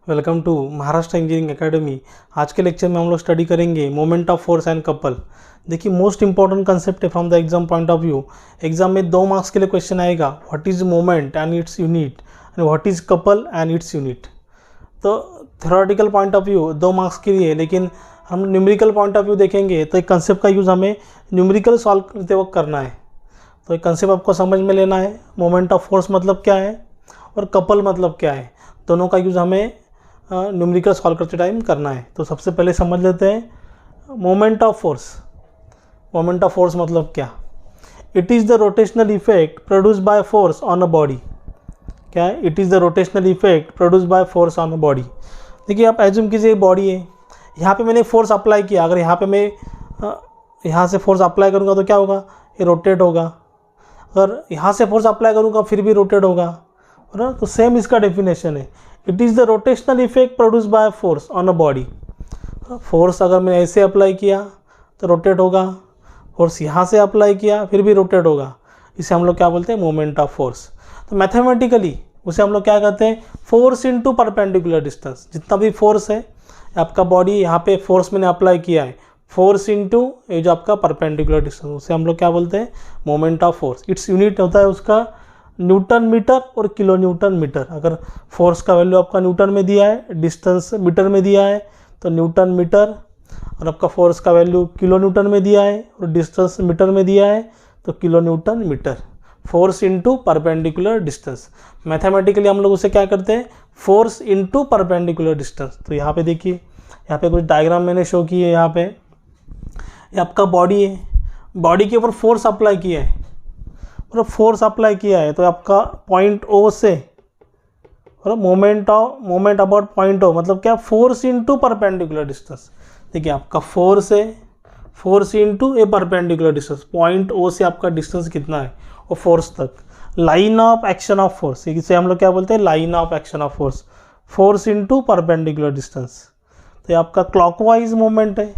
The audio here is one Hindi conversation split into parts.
Welcome to Maharashtra engineering academy. आज के लेक्चर में हम लोग स्टडी करेंगे moment of force and couple. देखिए मोस्ट इंपॉर्टेंट कंसेप्ट है from the exam point of view. Exam में 2 मार्क्स के लिए क्वेश्चन आएगा, what is moment and its unit and what is couple and its unit. तो theoretical point of view 2 marks के लिए, लेकिन हम न्यूमेरिकल पॉइंट ऑफ व्यू देखेंगे तो एक कंसेप्ट का यूज़ हमें न्यूमेरिकल सॉल्व करते वक्त करना है। तो एक कंसेप्ट आपको समझ में लेना है, मोमेंट ऑफ फोर्स मतलब क्या है और कपल मतलब क्या है, दोनों का यूज़ हमें न्यूमेरिकल सॉल्व करते टाइम करना है। तो सबसे पहले समझ लेते हैं moment of force. Moment of force मतलब क्या? It is the rotational effect produce by force on a body. क्या है? It is the rotational effect produce by force on a body. देखिए आप एज्यूम कीजिए बॉडी है, यहाँ पे मैंने फोर्स अप्लाई किया, अगर यहाँ पे मैं यहाँ से फोर्स अप्लाई करूँगा तो क्या होगा? ये रोटेट होगा। अगर यहाँ से फोर्स अप्लाई करूँगा फिर भी रोटेट होगा, है ना? तो सेम इसका डेफिनेशन है, it is the rotational effect produce by force on a body. Force अगर मैंने ऐसे अप्लाई किया तो रोटेट होगा, फोर्स यहाँ से अप्लाई किया फिर भी रोटेट होगा। इसे हम लोग क्या बोलते हैं? Moment of force. तो मैथमेटिकली उसे हम लोग क्या कहते हैं? Force into perpendicular distance. जितना भी फोर्स है आपका बॉडी, यहाँ पे फोर्स मैंने अप्लाई किया है, फोर्स इनटू ये जो आपका परपेंडिकुलर डिस्टेंस, उसे हम लोग क्या बोलते हैं? Moment of force. Its unit होता है उसका न्यूटन मीटर और किलो न्यूटन मीटर। अगर फोर्स का वैल्यू आपका न्यूटन में दिया है, डिस्टेंस मीटर में दिया है तो न्यूटन मीटर, और आपका फोर्स का वैल्यू किलो न्यूटन में दिया है और डिस्टेंस मीटर में दिया है तो kilo newton metre. Force into perpendicular distance. Mathematically हम लोग उसे क्या करते हैं? Force into perpendicular distance. तो यहाँ पे देखिए, यहाँ पे कुछ डायग्राम मैंने शो की है। यहाँ पे ये आपका बॉडी है, बॉडी के ऊपर फोर्स अप्लाई किया है, और फोर्स अप्लाई किया है तो आपका पॉइंट ओ से, और मोमेंट अबाउट पॉइंट ओ मतलब क्या? Force into perpendicular distance. देखिए आपका फोर्स है, फोर्स इनटू ए परपेंडिकुलर डिस्टेंस, पॉइंट ओ से आपका डिस्टेंस कितना है और फोर्स तक। Line of action of force, इसे हम लोग क्या बोलते हैं? Line of action of force, force into perpendicular distance. तो ये आपका क्लॉकवाइज मूवमेंट है।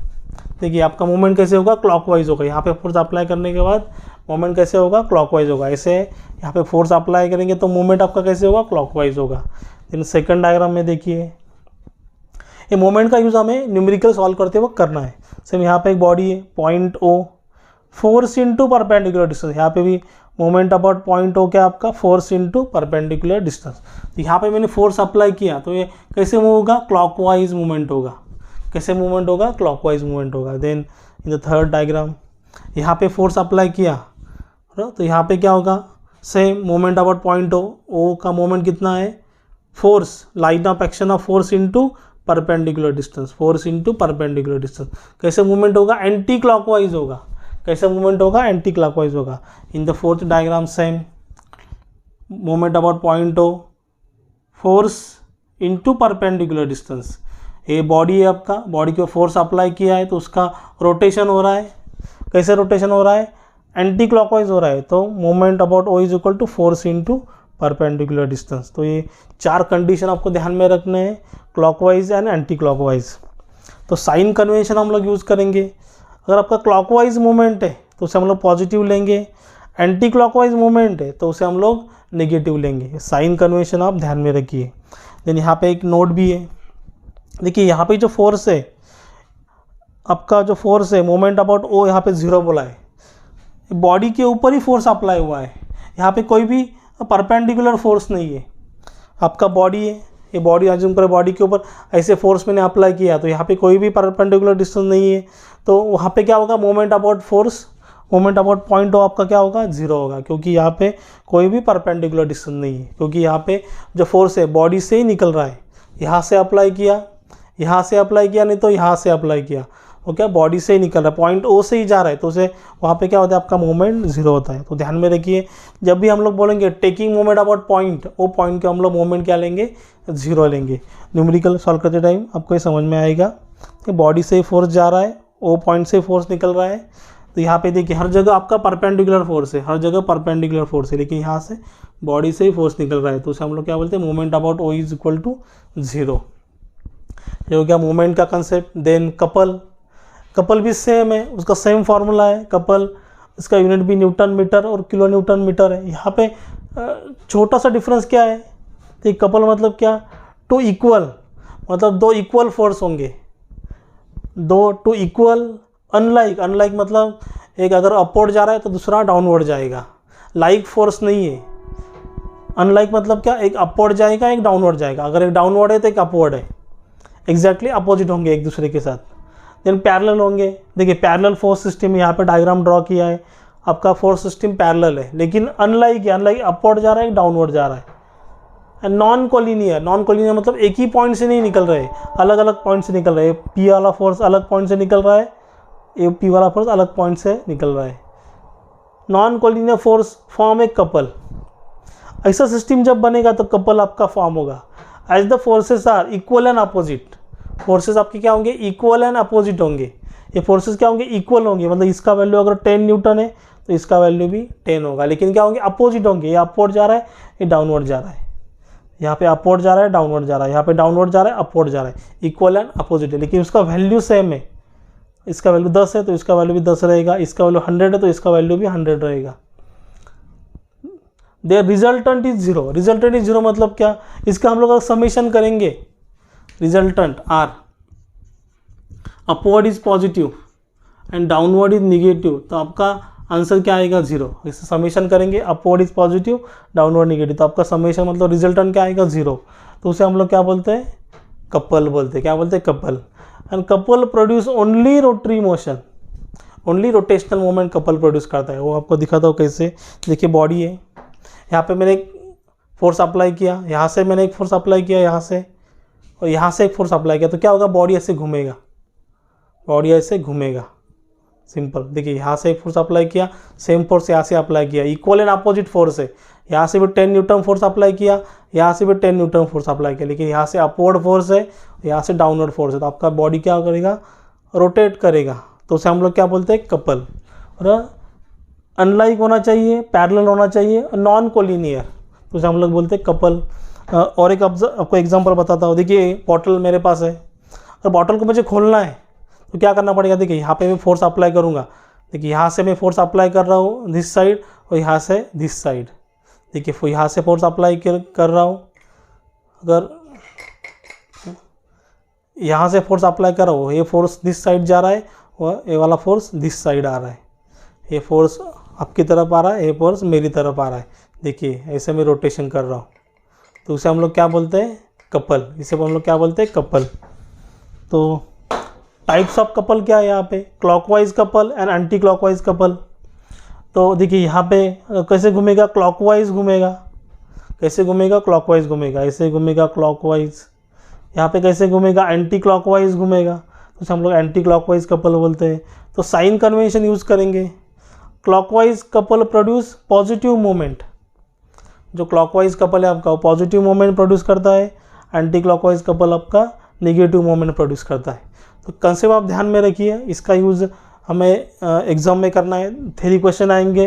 देखिए आपका मूवमेंट कैसे होगा? क्लॉकवाइज होगा। यहाँ पे फोर्स अप्लाई करने के बाद मूवमेंट कैसे होगा? क्लॉकवाइज होगा। ऐसे यहाँ पे फोर्स अप्लाई करेंगे तो मूवमेंट आपका कैसे होगा? क्लॉकवाइज होगा। लेकिन सेकंड डायग्राम में देखिए, ये मूवमेंट का यूज़ हमें न्यूमेरिकल सॉल्व करते वक्त करना है। सेम यहाँ पे एक बॉडी है, point O, force into perpendicular distance. यहाँ पे भी मूवमेंट अबाउट पॉइंट ओ क्या आपका? Force into perpendicular distance. तो यहाँ पे मैंने फोर्स अप्लाई किया तो ये कैसे मूव होगा? क्लॉकवाइज मूवमेंट होगा। कैसे मूवमेंट होगा? क्लॉकवाइज मूवमेंट होगा। Then in the third diagram, यहाँ पे फोर्स अप्लाई किया तो यहाँ पे क्या होगा? Same movement about point O का मूवमेंट कितना है? Force, line of action of force into perpendicular distance, force into perpendicular distance. कैसे मूवमेंट होगा? एंटी क्लॉकवाइज होगा। कैसे मूवमेंट होगा? एंटी क्लॉकवाइज होगा। In the fourth diagram same, movement about point O, force into perpendicular distance. ये बॉडी है आपका, बॉडी को फोर्स अप्लाई किया है तो उसका रोटेशन हो रहा है। कैसे रोटेशन हो रहा है? एंटी क्लॉकवाइज हो रहा है। तो moment about O is equal to force into perpendicular distance. तो ये 4 कंडीशन आपको ध्यान में रखने हैं, क्लॉकवाइज एंड एंटी क्लॉकवाइज। तो साइन कन्वेंशन हम लोग यूज़ करेंगे। अगर आपका क्लॉकवाइज मूवमेंट है तो उसे हम लोग पॉजिटिव लेंगे, एंटी क्लॉकवाइज मूवमेंट है तो उसे हम लोग नेगेटिव लेंगे। साइन कन्वेंशन आप ध्यान में रखिए। देन यहाँ पे एक नोट भी है। देखिए यहाँ पे जो फोर्स है, आपका जो फोर्स है मोमेंट अबाउट ओ, यहाँ पे 0 बोला है, बॉडी के ऊपर ही फोर्स अप्लाई हुआ है। यहाँ पे कोई भी परपेंडिकुलर फोर्स नहीं है। आपका बॉडी है, ये बॉडी अज्यूम करें, बॉडी के ऊपर ऐसे फोर्स मैंने अप्लाई किया तो यहाँ पे कोई भी परपेंडिकुलर डिस्टेंस नहीं है। तो वहाँ पे क्या होगा? Moment about force, moment about point O आपका क्या होगा? 0 होगा, क्योंकि यहाँ पे कोई भी परपेंडिकुलर डिस्टेंस नहीं है। क्योंकि यहाँ पे जो फोर्स है बॉडी से ही निकल रहा है। यहाँ से अप्लाई किया, यहाँ से अप्लाई किया, नहीं तो यहाँ से अप्लाई किया, वो क्या? बॉडी से ही निकल रहा है, पॉइंट ओ से ही जा रहा है, तो उसे वहाँ पे क्या होता है? आपका मूवमेंट 0 होता है। तो ध्यान में रखिए, जब भी हम लोग बोलेंगे taking movement about point O, point के हम लोग मूवमेंट क्या लेंगे? 0 लेंगे। न्यूमेरिकल सॉल्व करते टाइम आपको ये समझ में आएगा कि बॉडी से ही फोर्स जा रहा है, ओ पॉइंट से फोर्स निकल रहा है। तो यहाँ पे देखिए हर जगह आपका परपेंडिकुलर फोर्स है, हर जगह परपेंडिकुलर फोर्स है, लेकिन यहाँ से बॉडी से ही फोर्स निकल रहा है तो उसे हम लोग क्या बोलते हैं? Movement about O is equal to 0। ये हो गया मूवमेंट का कंसेप्ट। देन कपल, कपल भी सेम है, उसका सेम फार्मूला है कपल, इसका यूनिट भी न्यूटन मीटर और किलो न्यूटन मीटर है। यहाँ पे छोटा सा डिफरेंस क्या है? तो कपल मतलब क्या? टू इक्वल, मतलब दो इक्वल फोर्स होंगे, दो टू इक्वल, अनलाइक मतलब एक अगर अपवर्ड जा रहा है तो दूसरा डाउनवर्ड जाएगा, लाइक फोर्स नहीं है। अनलाइक मतलब क्या, एक अपवर्ड जाएगा एक डाउनवर्ड जाएगा, अगर एक डाउनवर्ड है तो एक अपवर्ड है, एग्जैक्टली अपोजिट होंगे एक दूसरे के साथ। देन पैरेलल होंगे, देखिए पैरेलल फोर्स सिस्टम यहाँ पे डायग्राम ड्रॉ किया है, आपका फोर्स सिस्टम पैरेलल है, लेकिन अनलाइक अपवर्ड जा रहा है एक डाउनवर्ड जा रहा है। एंड नॉन कोलिनियर मतलब एक ही पॉइंट से नहीं निकल रहे, अलग अलग पॉइंट से निकल रहे हैं। पी वाला फोर्स अलग पॉइंट से निकल रहा है, ए पी वाला फोर्स अलग पॉइंट से निकल रहा है। Non collinear force form a couple. ऐसा सिस्टम जब बनेगा तो कपल आपका फॉर्म होगा। As the forces are equal and opposite, forces आपके क्या होंगे, इक्वल एंड अपोजिट होंगे। ये फोर्सेस क्या होंगे, इक्वल होंगे, मतलब इसका वैल्यू अगर 10 न्यूटन है तो इसका वैल्यू भी 10 होगा, लेकिन क्या होंगे, अपोजिट होंगे। ये अपवर्ड जा रहा है, ये डाउनवर्ड जा रहा है, यहाँ पे अपवर्ड जा रहा है डाउनवर्ड जा रहा है, यहाँ पे डाउनवर्ड जा रहा है अपवर्ड जा रहा है, इक्वल एंड अपोजिट है, लेकिन उसका वैल्यू सेम है। इसका वैल्यू 10 है तो इसका वैल्यू भी 10 रहेगा, इसका वैल्यू 100 है तो इसका वैल्यू भी 100 रहेगा। Their resultant is 0। Resultant is 0 मतलब क्या, इसका हम लोग अगर समेशन करेंगे, resultant R upward is positive and downward is negative, तो आपका आंसर क्या आएगा, 0। इसे समेशन करेंगे, upward is positive downward negative, तो आपका समेशन मतलब रिजल्टेंट क्या आएगा, 0। तो उसे हम लोग क्या बोलते हैं, कपल बोलते हैं। क्या बोलते हैं, couple. And couple produce only rotary motion, only rotational moment couple produce करता है। वो आपको दिखाता हूँ कैसे। देखिए बॉडी है, यहाँ पे मैंने एक फोर्स अप्लाई किया, यहाँ से मैंने एक फोर्स अप्लाई किया, यहाँ से, और यहाँ से एक फोर्स अप्लाई किया, तो क्या होगा, बॉडी ऐसे घूमेगा, बॉडी ऐसे घूमेगा, सिंपल। देखिए यहाँ से एक फोर्स अप्लाई किया, सेम फोर्स यहाँ से अप्लाई किया, इक्वल एंड अपोजिट फोर्स है। यहाँ से भी 10 न्यूटन फोर्स अप्लाई किया, यहाँ से भी 10 न्यूटन फोर्स अप्लाई किया, लेकिन यहाँ से अपवर्ड फोर्स है, यहाँ से डाउनवर्ड फोर्स है, तो आपका बॉडी क्या करेगा, रोटेट करेगा। तो उसे हम लोग क्या बोलते हैं, कपल। और अनलाइक होना चाहिए, पैरेलल होना चाहिए, नॉन कोलिनियर, तो उसे हम लोग बोलते हैं कपल। और एक आपको एग्जांपल बताता हूँ। देखिए बॉटल मेरे पास है और बॉटल को मुझे खोलना है, तो क्या करना पड़ेगा, देखिए यहाँ पे मैं फोर्स अप्लाई करूँगा। देखिए यहाँ से मैं फोर्स अप्लाई कर रहा हूँ दिस साइड, और यहाँ से दिस साइड। देखिए यहाँ से फोर्स अप्लाई कर रहा हूँ, अगर यहाँ से फोर्स अप्लाई कर रहा हूँ, ये फोर्स दिस साइड जा रहा है और ये वाला फोर्स दिस साइड आ रहा है। ये फोर्स आपकी तरफ आ रहा है, ये फोर्स मेरी तरफ आ रहा है। देखिए ऐसे मैं रोटेशन कर रहा हूँ, तो उसे हम लोग क्या बोलते हैं, कपल। इसे हम लोग क्या बोलते हैं, कपल। तो टाइप्स ऑफ कपल क्या है यहाँ पे, clockwise couple and anti clockwise couple. तो देखिए यहाँ पे कैसे घूमेगा, क्लॉकवाइज घूमेगा। कैसे घूमेगा, क्लॉकवाइज घूमेगा, ऐसे घूमेगा क्लॉकवाइज। यहाँ पे कैसे घूमेगा, एंटी क्लॉकवाइज घूमेगा, तो हम लोग एंटी क्लॉकवाइज कपल बोलते हैं। तो साइन कन्वेंशन यूज़ करेंगे। Clockwise couple produce positive moment, जो क्लॉकवाइज कपल है आपका वो पॉजिटिव मोमेंट प्रोड्यूस करता है, एंटी क्लॉकवाइज कपल आपका नेगेटिव मोमेंट प्रोड्यूस करता है। तो कंसेप्ट आप ध्यान में रखिए, इसका यूज़ हमें एग्जाम में करना है। थ्योरी क्वेश्चन आएंगे,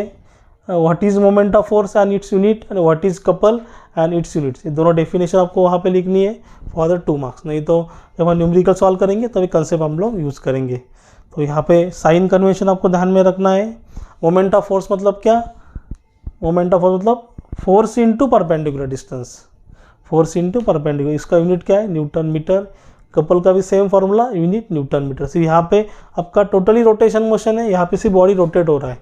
what is moment of force and its unit and what is couple and it's units. ये दोनों डेफिनेशन आपको वहाँ पे लिखनी है फॉर द 2 मार्क्स। नहीं तो जब हम न्यूमेरिकल सॉल्व करेंगे तभी कंसेप्ट हम लोग यूज़ करेंगे। तो यहाँ पे साइन कन्वेंशन आपको ध्यान में रखना है। मोमेंट ऑफ फोर्स मतलब क्या, मोमेंट ऑफ फोर्स मतलब force into perpendicular distance, force into perpendicular. इसका यूनिट क्या है, न्यूटन मीटर। कपल का भी same formula, unit newton metre. सिर्फ यहाँ पे आपका टोटली रोटेशन मोशन है, यहाँ पे सिर्फ बॉडी रोटेट हो रहा है।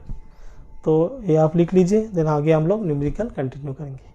तो ये आप लिख लीजिए, देन आगे हम लोग न्यूमेरिकल कंटिन्यू करेंगे।